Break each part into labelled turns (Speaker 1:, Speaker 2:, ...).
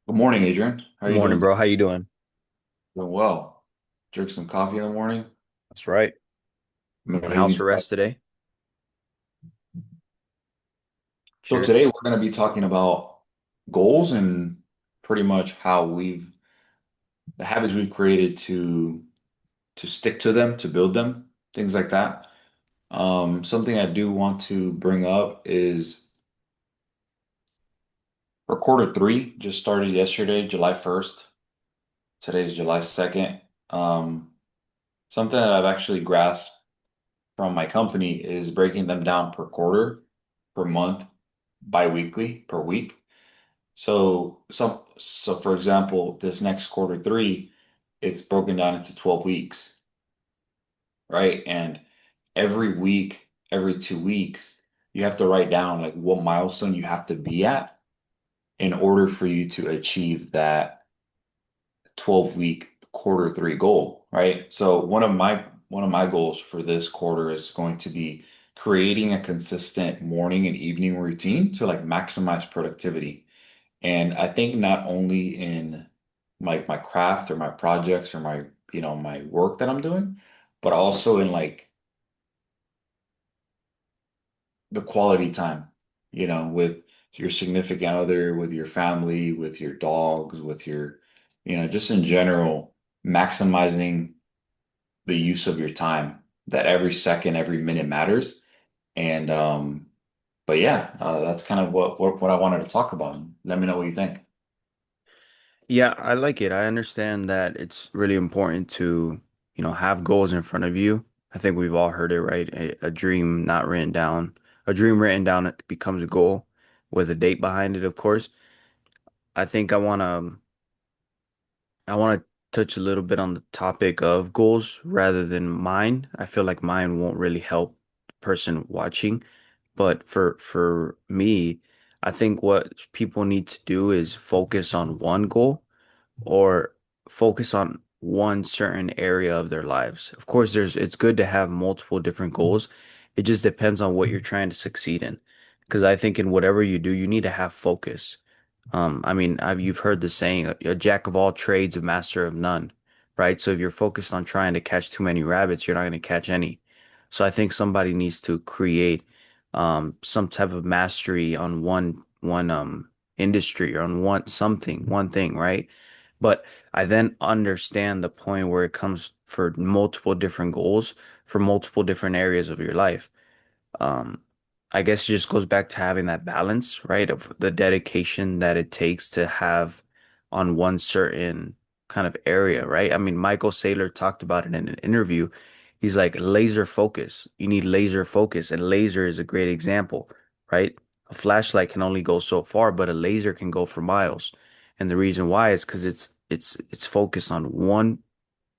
Speaker 1: Good morning, Adrian. How are you
Speaker 2: Morning,
Speaker 1: doing
Speaker 2: bro.
Speaker 1: today?
Speaker 2: How you doing?
Speaker 1: Doing well. Drink some coffee in the morning.
Speaker 2: That's right. On
Speaker 1: Amazing
Speaker 2: house
Speaker 1: stuff.
Speaker 2: arrest today.
Speaker 1: So
Speaker 2: Cheers.
Speaker 1: today we're going to be talking about goals and pretty much how the habits we've created to stick to them, to build them, things like that. Something I do want to bring up is for quarter three, just started yesterday, July 1st. Today's July 2nd. Um, Something that I've actually grasped from my company is breaking them down per quarter, per month, bi-weekly, per week. So for example, this next quarter three, it's broken down into 12 weeks, right? And every week, every 2 weeks, you have to write down like what milestone you have to be at in order for you to achieve that 12-week quarter three goal, right? So one of my goals for this quarter is going to be creating a consistent morning and evening routine to like maximize productivity. And I think not only in my craft or my projects or my work that I'm doing, but also in like the quality time, with your significant other, with your family, with your dogs, with just in general, maximizing the use of your time, that every second, every minute matters. And but yeah, that's kind of what I wanted to talk about. Let me know what you think.
Speaker 2: Yeah, I like it. I understand that it's really important to, have goals in front of you. I think we've all heard it, right? A dream not written down, a dream written down it becomes a goal with a date behind it, of course. I think I want to touch a little bit on the topic of goals rather than mine. I feel like mine won't really help the person watching, but for me, I think what people need to do is focus on one goal or focus on one certain area of their lives. Of course, it's good to have multiple different goals. It just depends on what you're trying to succeed in. Because I think in whatever you do, you need to have focus. I mean, you've heard the saying, a jack of all trades, a master of none, right? So if you're focused on trying to catch too many rabbits, you're not going to catch any. So I think somebody needs to create some type of mastery on one industry or on one thing, right? But I then understand the point where it comes for multiple different goals for multiple different areas of your life. Um, I guess it just goes back to having that balance, right? Of the dedication that it takes to have on one certain kind of area, right? I mean, Michael Saylor talked about it in an interview. He's like laser focus. You need laser focus, and laser is a great example, right? A flashlight can only go so far, but a laser can go for miles. And the reason why is because it's focused on one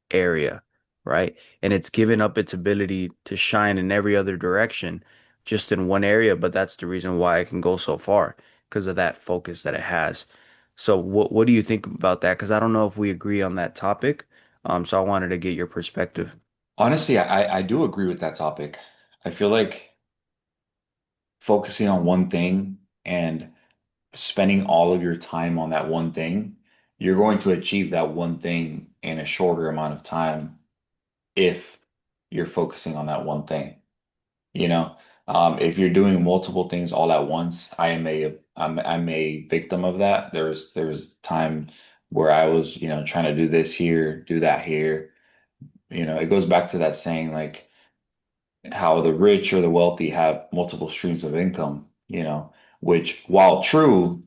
Speaker 2: area, right? And it's given up its ability to shine in every other direction just in one area, but that's the reason why it can go so far because of that focus that it has. So what do you think about that? Because I don't know if we agree on that topic. So I wanted to get your perspective.
Speaker 1: Honestly, I do agree with that topic. I feel like focusing on one thing and spending all of your time on that one thing, you're going to achieve that one thing in a shorter amount of time if you're focusing on that one thing. You know, if you're doing multiple things all at once, I'm a victim of that. There was time where I was, trying to do this here, do that here. It goes back to that saying like how the rich or the wealthy have multiple streams of income, which while true,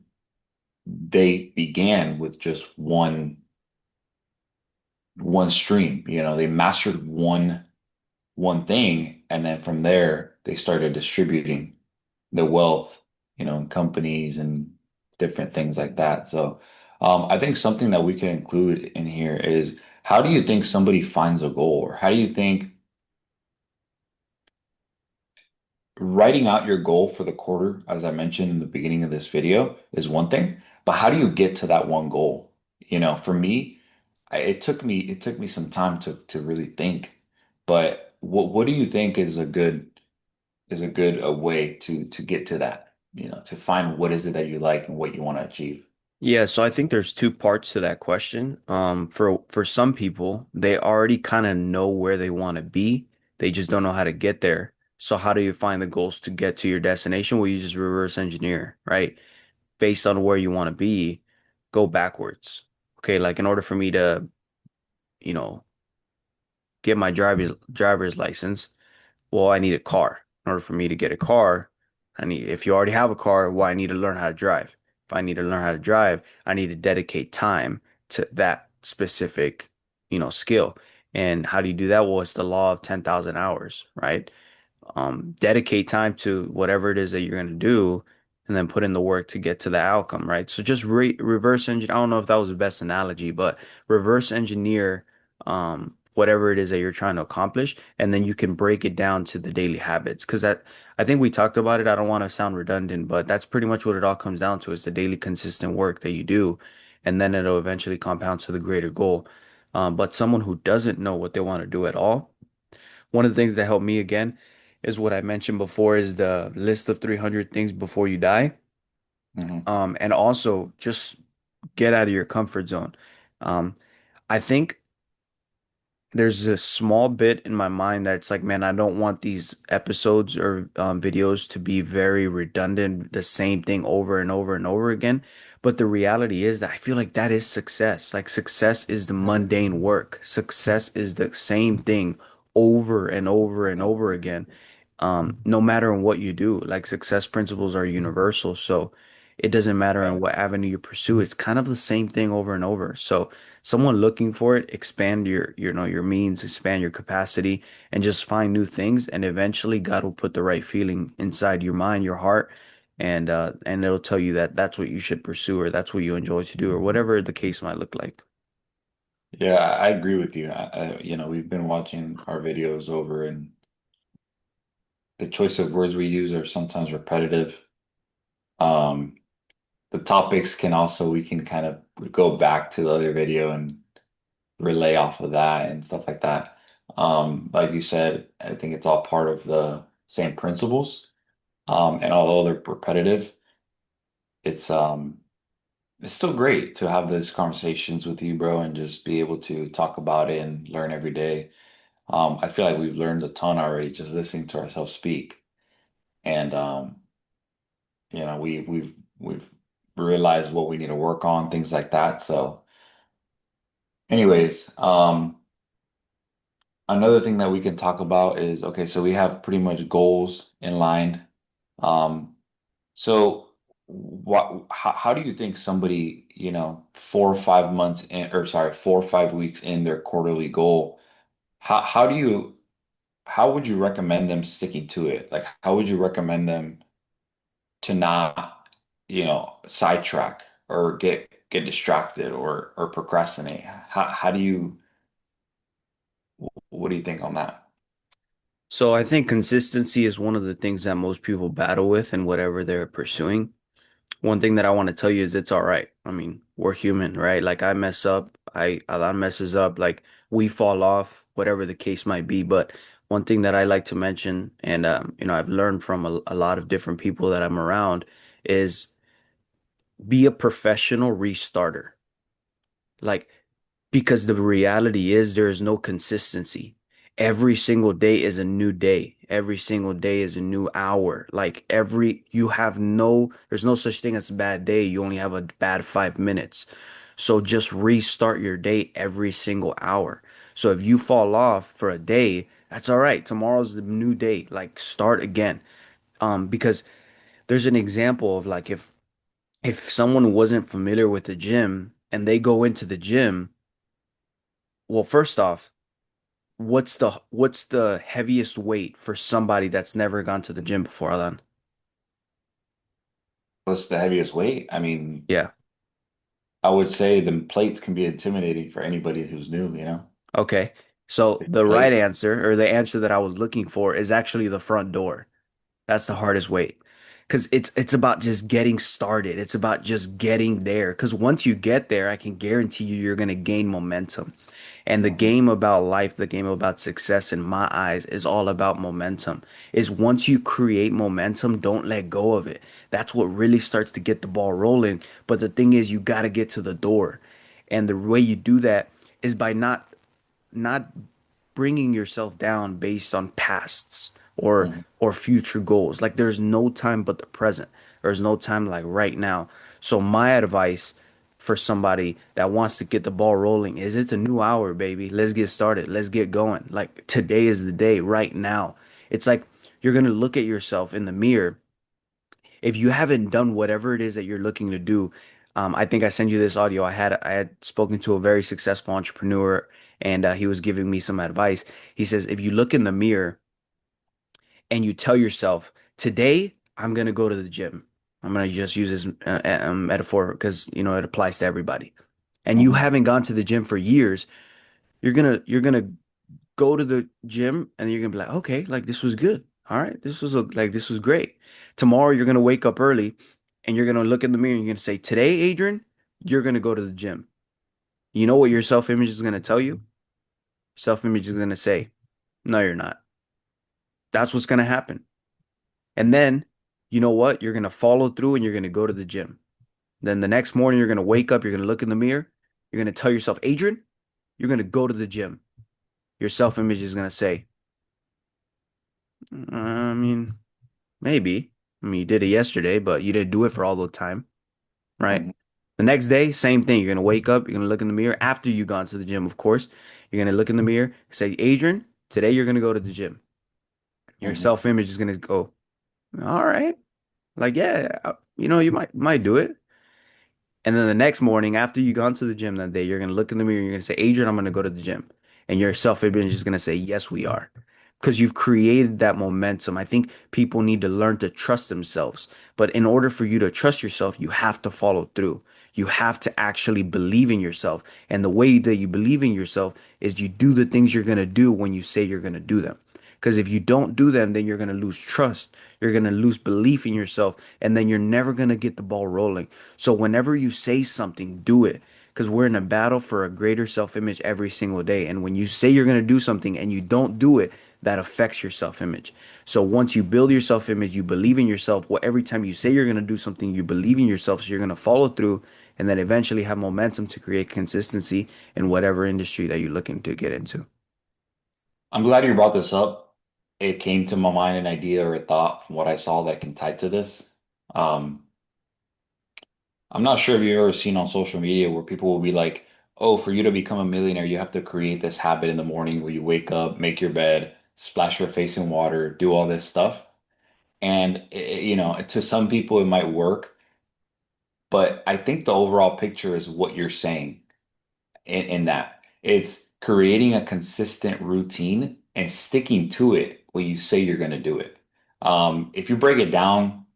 Speaker 1: they began with just one stream. They mastered one thing, and then from there they started distributing the wealth, in companies and different things like that. So, I think something that we can include in here is how do you think somebody finds a goal, or how do you think writing out your goal for the quarter, as I mentioned in the beginning of this video, is one thing, but how do you get to that one goal? For me, it took me some time to really think. But what do you think is a good way to get to that, to find what is it that you like and what you want to achieve?
Speaker 2: Yeah, so I think there's two parts to that question. For some people, they already kind of know where they want to be. They just don't know how to get there. So how do you find the goals to get to your destination? Well, you just reverse engineer, right? Based on where you want to be, go backwards. Okay, like in order for me to, you know, get my driver's license, well, I need a car. In order for me to get a car, if you already have a car, well, I need to learn how to drive. If I need to learn how to drive, I need to dedicate time to that specific, skill. And how do you do that? Well, it's the law of 10,000 hours, right? Dedicate time to whatever it is that you're going to do and then put in the work to get to the outcome, right? So just reverse engineer. I don't know if that was the best analogy, but reverse engineer whatever it is that you're trying to accomplish, and then you can break it down to the daily habits. Because that I think we talked about it. I don't want to sound redundant, but that's pretty much what it all comes down to is the daily consistent work that you do, and then it'll eventually compound to the greater goal. But someone who doesn't know what they want to do at all, one of the things that helped me again is what I mentioned before is the list of 300 things before you die.
Speaker 1: Hmm.
Speaker 2: And also just get out of your comfort zone. Um, I think there's a small bit in my mind that's like, man, I don't want these episodes or videos to be very redundant, the same thing over and over and over again. But the reality is that I feel like that is success. Like success is the mundane work. Success is the same thing over and over and over again. No matter what you do, like success principles are universal. So it doesn't matter in
Speaker 1: Right.
Speaker 2: what avenue you pursue. It's kind of the same thing over and over. So someone looking for it, expand your means, expand your capacity, and just find new things. And eventually, God will put the right feeling inside your mind, your heart, and it'll tell you that that's what you should pursue, or that's what you enjoy to do, or whatever the case might look like.
Speaker 1: Yeah, I agree with you. We've been watching our videos over, and the choice of words we use are sometimes repetitive. Um, the topics can also, we can kind of go back to the other video and relay off of that and stuff like that. Like you said, I think it's all part of the same principles. And although they're repetitive, it's um it's still great to have these conversations with you, bro, and just be able to talk about it and learn every day. I feel like we've learned a ton already just listening to ourselves speak. And we've realized what we need to work on, things like that. So anyways, another thing that we can talk about is, okay, so we have pretty much goals in line. Um, so how do you think somebody, 4 or 5 months in, or sorry, 4 or 5 weeks in their quarterly goal, how do you how would you recommend them sticking to it? Like how would you recommend them to not, sidetrack or get distracted or procrastinate? How do you what do you think on that?
Speaker 2: So I think consistency is one of the things that most people battle with in whatever they're pursuing. One thing that I want to tell you is it's all right. I mean, we're human, right? Like I mess up, a lot messes up, like we fall off, whatever the case might be. But one thing that I like to mention, and I've learned from a lot of different people that I'm around, is be a professional restarter. Like because the reality is there is no consistency. Every single day is a new day. Every single day is a new hour. There's no such thing as a bad day. You only have a bad 5 minutes. So just restart your day every single hour. So if you fall off for a day, that's all right. Tomorrow's the new day. Like start again. Because there's an example of like if someone wasn't familiar with the gym and they go into the gym, well, first off, what's the heaviest weight for somebody that's never gone to the gym before, Alan?
Speaker 1: What's the heaviest weight? I mean,
Speaker 2: Yeah.
Speaker 1: I would say the plates can be intimidating for anybody who's new.
Speaker 2: Okay. So
Speaker 1: Big
Speaker 2: the right
Speaker 1: plate.
Speaker 2: answer or the answer that I was looking for is actually the front door. That's the hardest weight. Because it's about just getting started. It's about just getting there. Because once you get there, I can guarantee you you're gonna gain momentum. And the
Speaker 1: Mhm.
Speaker 2: game about life, the game about success in my eyes is all about momentum. Is once you create momentum, don't let go of it. That's what really starts to get the ball rolling. But the thing is, you got to get to the door. And the way you do that is by not bringing yourself down based on pasts
Speaker 1: Mhm.
Speaker 2: or future goals. Like there's no time but the present. There's no time like right now. So my advice for somebody that wants to get the ball rolling is it's a new hour, baby. Let's get started. Let's get going. Like today is the day right now. It's like you're going to look at yourself in the mirror if you haven't done whatever it is that you're looking to do. I think I sent you this audio. I had spoken to a very successful entrepreneur, and he was giving me some advice. He says if you look in the mirror and you tell yourself, "Today I'm gonna go to the gym." I'm gonna just use this metaphor because it applies to everybody. And you
Speaker 1: Mhm.
Speaker 2: haven't gone to the gym for years. You're gonna go to the gym and you're gonna be like, okay, like this was good. All right, this was great. Tomorrow you're gonna wake up early and you're gonna look in the mirror and you're gonna say, today, Adrian, you're gonna go to the gym. You know what your self-image is gonna tell you? Self-image is gonna say, no, you're not. That's what's gonna happen. And then, you know what? You're gonna follow through and you're gonna go to the gym. Then the next morning you're gonna wake up, you're gonna look in the mirror, you're gonna tell yourself, Adrian, you're gonna go to the gym. Your self-image is gonna say, I mean, maybe. I mean, you did it yesterday, but you didn't do it for all the time, right?
Speaker 1: Mhm.
Speaker 2: The next day, same thing. You're gonna wake up, you're gonna look in the mirror after you gone to the gym, of course. You're gonna look in the mirror, say, Adrian, today you're gonna go to the gym. Your
Speaker 1: Mhm.
Speaker 2: self-image is gonna go, all right, like yeah, you might do it. And then the next morning, after you gone to the gym that day, you're gonna look in the mirror, you're gonna say, Adrian, I'm gonna go to the gym. And your self-image is gonna say, yes, we are. Because you've created that momentum. I think people need to learn to trust themselves. But in order for you to trust yourself, you have to follow through. You have to actually believe in yourself. And the way that you believe in yourself is you do the things you're gonna do when you say you're gonna do them. Because if you don't do them, then you're gonna lose trust. You're gonna lose belief in yourself, and then you're never gonna get the ball rolling. So whenever you say something, do it. Because we're in a battle for a greater self-image every single day. And when you say you're going to do something and you don't do it, that affects your self-image. So once you build your self-image, you believe in yourself. Well, every time you say you're going to do something, you believe in yourself. So you're going to follow through and then eventually have momentum to create consistency in whatever industry that you're looking to get into.
Speaker 1: I'm glad you brought this up. It came to my mind an idea or a thought from what I saw that can tie to this. Um, I'm not sure if you've ever seen on social media where people will be like, "Oh, for you to become a millionaire, you have to create this habit in the morning where you wake up, make your bed, splash your face in water, do all this stuff." And to some people it might work, but I think the overall picture is what you're saying in that. It's creating a consistent routine and sticking to it when you say you're going to do it. If you break it down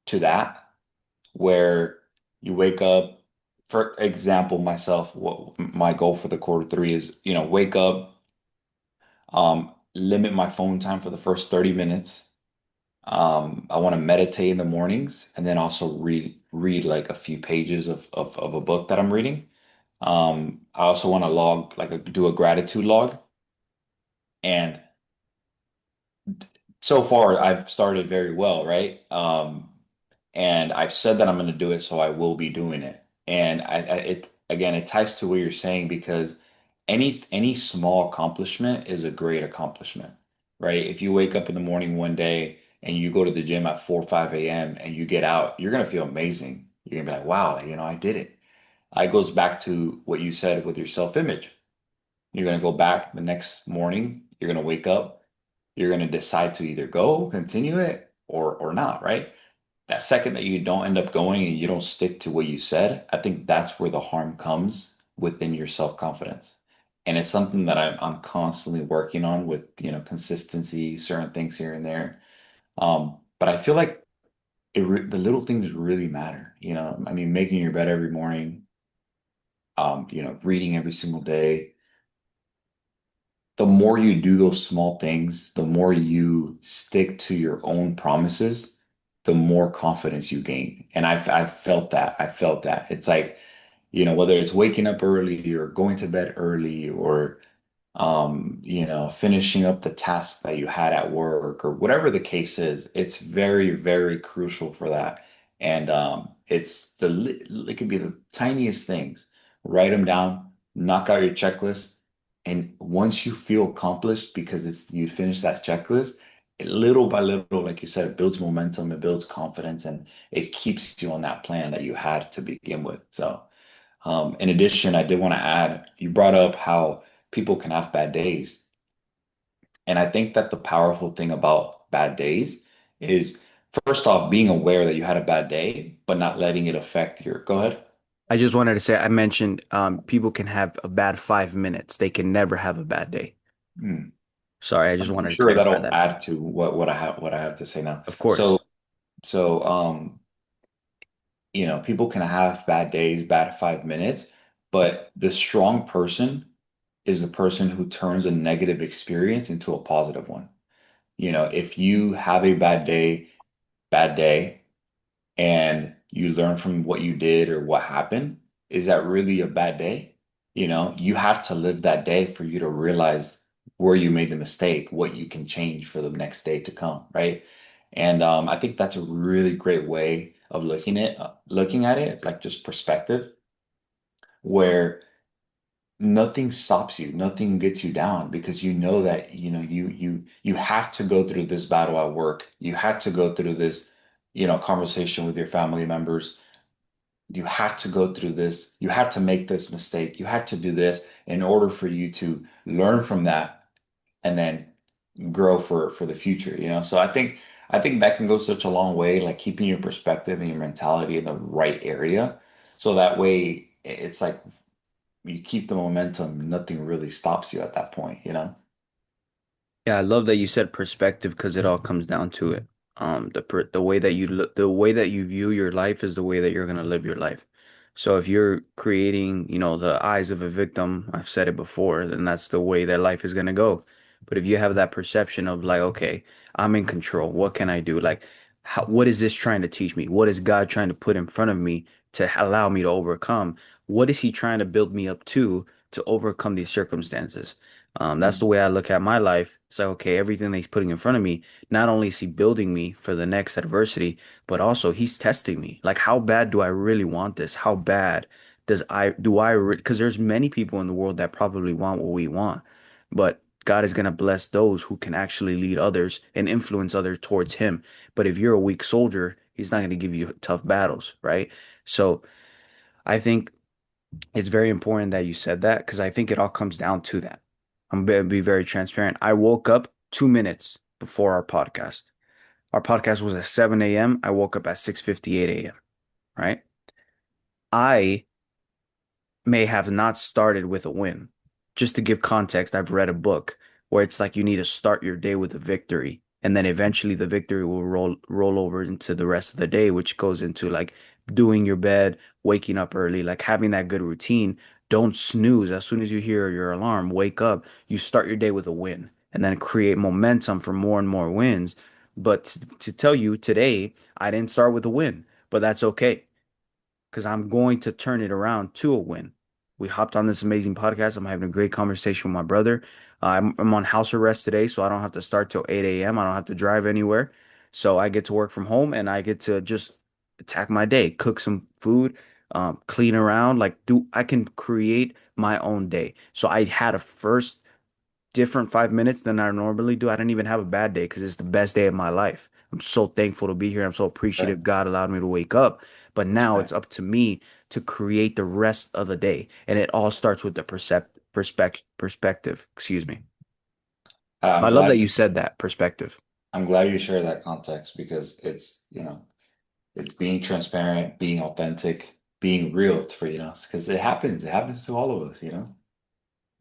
Speaker 1: to that, where you wake up, for example, myself, what my goal for the quarter 3 is, wake up, limit my phone time for the first 30 minutes. I want to meditate in the mornings and then also read like a few pages of a book that I'm reading. I also want to do a gratitude log. And so far, I've started very well, right? And I've said that I'm going to do it, so I will be doing it. And it again, it ties to what you're saying because any small accomplishment is a great accomplishment, right? If you wake up in the morning one day and you go to the gym at 4 or 5 a.m. and you get out, you're gonna feel amazing. You're gonna be like, wow, I did it. It goes back to what you said with your self-image. You're gonna go back the next morning, you're gonna wake up, you're gonna decide to either go, continue it, or not, right? That second that you don't end up going and you don't stick to what you said, I think that's where the harm comes within your self-confidence. And it's something that I'm constantly working on with, consistency, certain things here and there. But I feel like the little things really matter, I mean, making your bed every morning, reading every single day. The more you do those small things, the more you stick to your own promises, the more confidence you gain. And I've felt that. I felt that. It's like whether it's waking up early or going to bed early or finishing up the task that you had at work or whatever the case is, it's very, very crucial for that. And it could be the tiniest things. Write them down, knock out your checklist, and once you feel accomplished because it's you finish that checklist, little by little, like you said, it builds momentum, it builds confidence, and it keeps you on that plan that you had to begin with. So. In addition, I did want to add, you brought up how people can have bad days. And I think that the powerful thing about bad days is, first off, being aware that you had a bad day, but not letting it affect your. Go ahead.
Speaker 2: I just wanted to say I mentioned people can have a bad 5 minutes. They can never have a bad day.
Speaker 1: Hmm.
Speaker 2: Sorry, I just
Speaker 1: I'm
Speaker 2: wanted to
Speaker 1: sure
Speaker 2: clarify
Speaker 1: that'll
Speaker 2: that.
Speaker 1: add to what I have to say now.
Speaker 2: Of course.
Speaker 1: So people can have bad days, bad 5 minutes, but the strong person is the person who turns a negative experience into a positive one. If you have a bad day, and you learn from what you did or what happened, is that really a bad day? You have to live that day for you to realize where you made the mistake, what you can change for the next day to come, right? And I think that's a really great way of looking at it, like just perspective, where nothing stops you, nothing gets you down because you know that you have to go through this battle at work. You had to go through this, conversation with your family members. You had to go through this. You had to make this mistake. You had to do this in order for you to learn from that and then grow for the future. So I think that can go such a long way, like keeping your perspective and your mentality in the right area. So that way it's like you keep the momentum, nothing really stops you at that point.
Speaker 2: Yeah, I love that you said perspective because it all comes down to it. The way that you look, the way that you view your life is the way that you're gonna live your life. So if you're creating, the eyes of a victim, I've said it before, then that's the way that life is gonna go. But if you have that perception of like, okay, I'm in control. What can I do? Like, what is this trying to teach me? What is God trying to put in front of me to allow me to overcome? What is He trying to build me up to overcome these circumstances? That's the way I look at my life. It's like, okay, everything that he's putting in front of me, not only is he building me for the next adversity, but also he's testing me. Like, how bad do I really want this? How bad because there's many people in the world that probably want what we want, but God is going to bless those who can actually lead others and influence others towards him. But if you're a weak soldier, he's not going to give you tough battles, right? So I think it's very important that you said that because I think it all comes down to that. I'm going to be very transparent. I woke up 2 minutes before our podcast. Our podcast was at 7 a.m. I woke up at 6:58 a.m., right? I may have not started with a win. Just to give context, I've read a book where it's like you need to start your day with a victory, and then eventually the victory will roll over into the rest of the day, which goes into like doing your bed, waking up early, like having that good routine. Don't snooze. As soon as you hear your alarm, wake up. You start your day with a win, and then create momentum for more and more wins. But to tell you today, I didn't start with a win, but that's okay because I'm going to turn it around to a win. We hopped on this amazing podcast. I'm having a great conversation with my brother. I'm on house arrest today, so I don't have to start till 8 a.m. I don't have to drive anywhere. So I get to work from home and I get to just attack my day, cook some food, clean around, I can create my own day. So I had a first different 5 minutes than I normally do. I didn't even have a bad day because it's the best day of my life. I'm so thankful to be here. I'm so
Speaker 1: Right.
Speaker 2: appreciative God allowed me to wake up. But now
Speaker 1: Right.
Speaker 2: it's up to me to create the rest of the day. And it all starts with the perspective. Excuse me.
Speaker 1: I'm
Speaker 2: I love
Speaker 1: glad
Speaker 2: that you said that perspective.
Speaker 1: I'm glad you share that context because it's being transparent, being authentic, being real because it happens. It happens to all of us.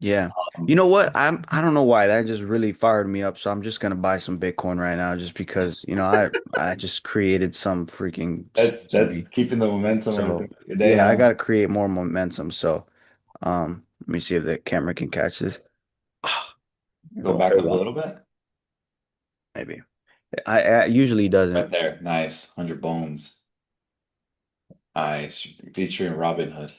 Speaker 2: Yeah. You
Speaker 1: Um,
Speaker 2: know what? I don't know why that just really fired me up. So I'm just gonna buy some Bitcoin right now just because, I just created some freaking
Speaker 1: that's
Speaker 2: sensory.
Speaker 1: keeping the momentum
Speaker 2: So
Speaker 1: your day,
Speaker 2: yeah, I
Speaker 1: huh?
Speaker 2: gotta create more momentum. So let me see if the camera can catch this.
Speaker 1: Go
Speaker 2: Oh,
Speaker 1: back
Speaker 2: there we
Speaker 1: up a
Speaker 2: go.
Speaker 1: little bit.
Speaker 2: Maybe. I usually
Speaker 1: Right
Speaker 2: doesn't.
Speaker 1: there. Nice. 100 bones. Nice. Featuring Robin Hood.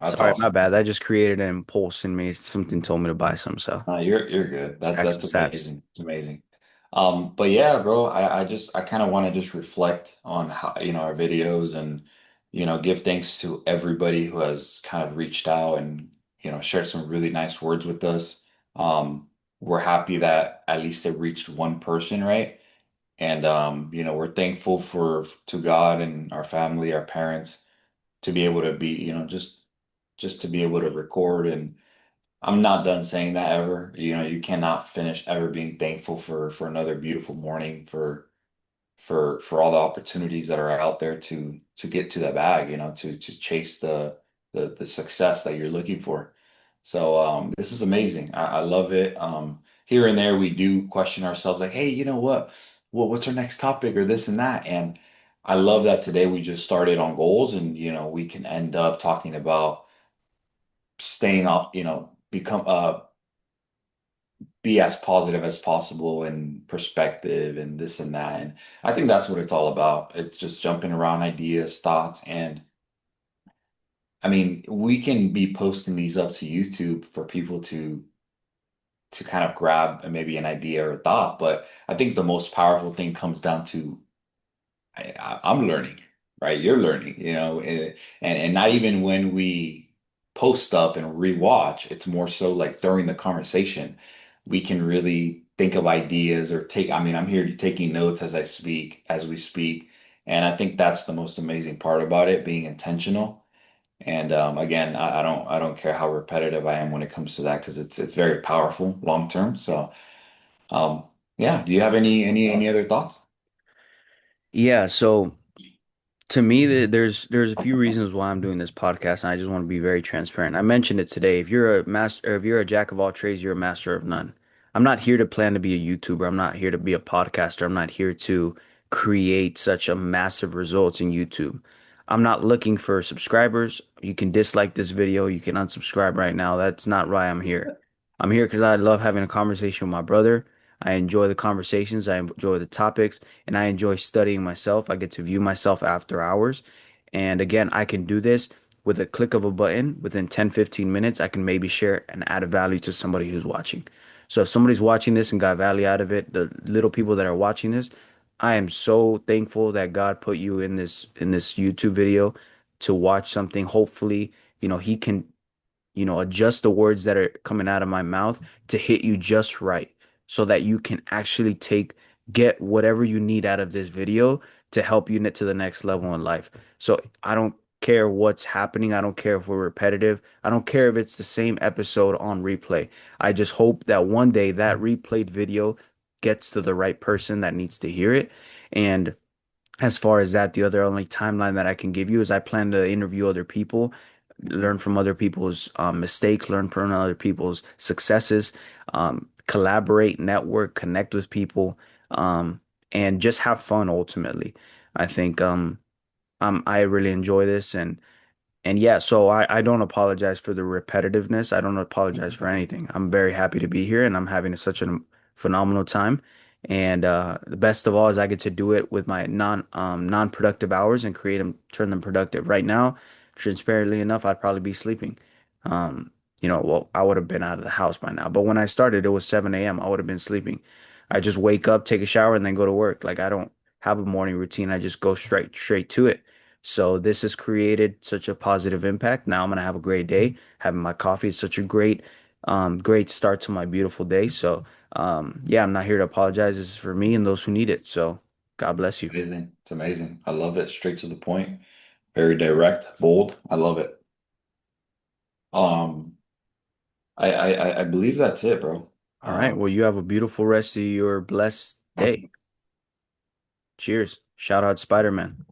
Speaker 1: That's
Speaker 2: Sorry, my
Speaker 1: awesome.
Speaker 2: bad. That just created an impulse in me. Something told me to buy some, so
Speaker 1: You're good.
Speaker 2: stack some
Speaker 1: That's
Speaker 2: sats.
Speaker 1: amazing. It's amazing. But yeah, bro, I kind of want to just reflect on how, our videos and, give thanks to everybody who has kind of reached out and, shared some really nice words with us. We're happy that at least it reached one person, right? And we're thankful for to God and our family, our parents, to be able to be, just to be able to record. And I'm not done saying that ever. You cannot finish ever being thankful for another beautiful morning, for all the opportunities that are out there to get to that bag, to chase the success that you're looking for. So this is amazing. I love it. Here and there we do question ourselves like, hey, you know what? Well, what's our next topic or this and that? And I love that today we just started on goals and we can end up talking about staying up, become be as positive as possible and perspective and this and that. And I think that's what it's all about. It's just jumping around ideas, thoughts, and I mean, we can be posting these up to YouTube for people to kind of grab maybe an idea or a thought, but I think the most powerful thing comes down to I'm learning, right? You're learning, and not even when we post up and rewatch, it's more so like during the conversation, we can really think of ideas or take, I mean, I'm here taking notes as I speak, as we speak. And I think that's the most amazing part about it, being intentional. And again, I don't care how repetitive I am when it comes to that because it's very powerful long term. So um, yeah, do you have any other thoughts?
Speaker 2: Yeah, so to me, there's a few reasons why I'm doing this podcast, and I just want to be very transparent. I mentioned it today. If you're a master, or if you're a jack of all trades, you're a master of none. I'm not here to plan to be a YouTuber. I'm not here to be a podcaster. I'm not here to create such a massive results in YouTube. I'm not looking for subscribers. You can dislike this video. You can unsubscribe right now. That's not why I'm here. I'm here because I love having a conversation with my brother. I enjoy the conversations. I enjoy the topics and I enjoy studying myself. I get to view myself after hours. And again, I can do this with a click of a button within 10, 15 minutes. I can maybe share and add a value to somebody who's watching. So if somebody's watching this and got value out of it, the little people that are watching this, I am so thankful that God put you in this YouTube video to watch something. Hopefully, he can adjust the words that are coming out of my mouth to hit you just right so that you can actually get whatever you need out of this video to help you get to the next level in life. So I don't care what's happening. I don't care if we're repetitive. I don't care if it's the same episode on replay. I just hope that one day that replayed video gets to the right person that needs to hear it. And as far as that, the other only timeline that I can give you is I plan to interview other people, learn from other people's mistakes, learn from other people's successes, collaborate, network, connect with people, um, and just have fun ultimately. I think I really enjoy this and yeah, so I don't apologize for the repetitiveness. I don't apologize for anything. I'm very happy to be here and I'm having such a phenomenal time. And the best of all is I get to do it with my non-productive hours and turn them productive. Right now, transparently enough, I'd probably be sleeping. Um, well, I would have been out of the house by now. But when I started, it was 7 a.m. I would have been sleeping. I just wake up, take a shower, and then go to work. Like I don't have a morning routine. I just go straight to it. So this has created such a positive impact. Now I'm gonna have a great day. Having my coffee is such a great start to my beautiful day. So yeah, I'm not here to apologize. This is for me and those who need it. So God bless you.
Speaker 1: Amazing. It's amazing. I love it. Straight to the point. Very direct, bold. I love it. Um, I believe that's it, bro.
Speaker 2: All right. Well, you have a beautiful rest of your blessed day. Cheers. Shout out Spider-Man.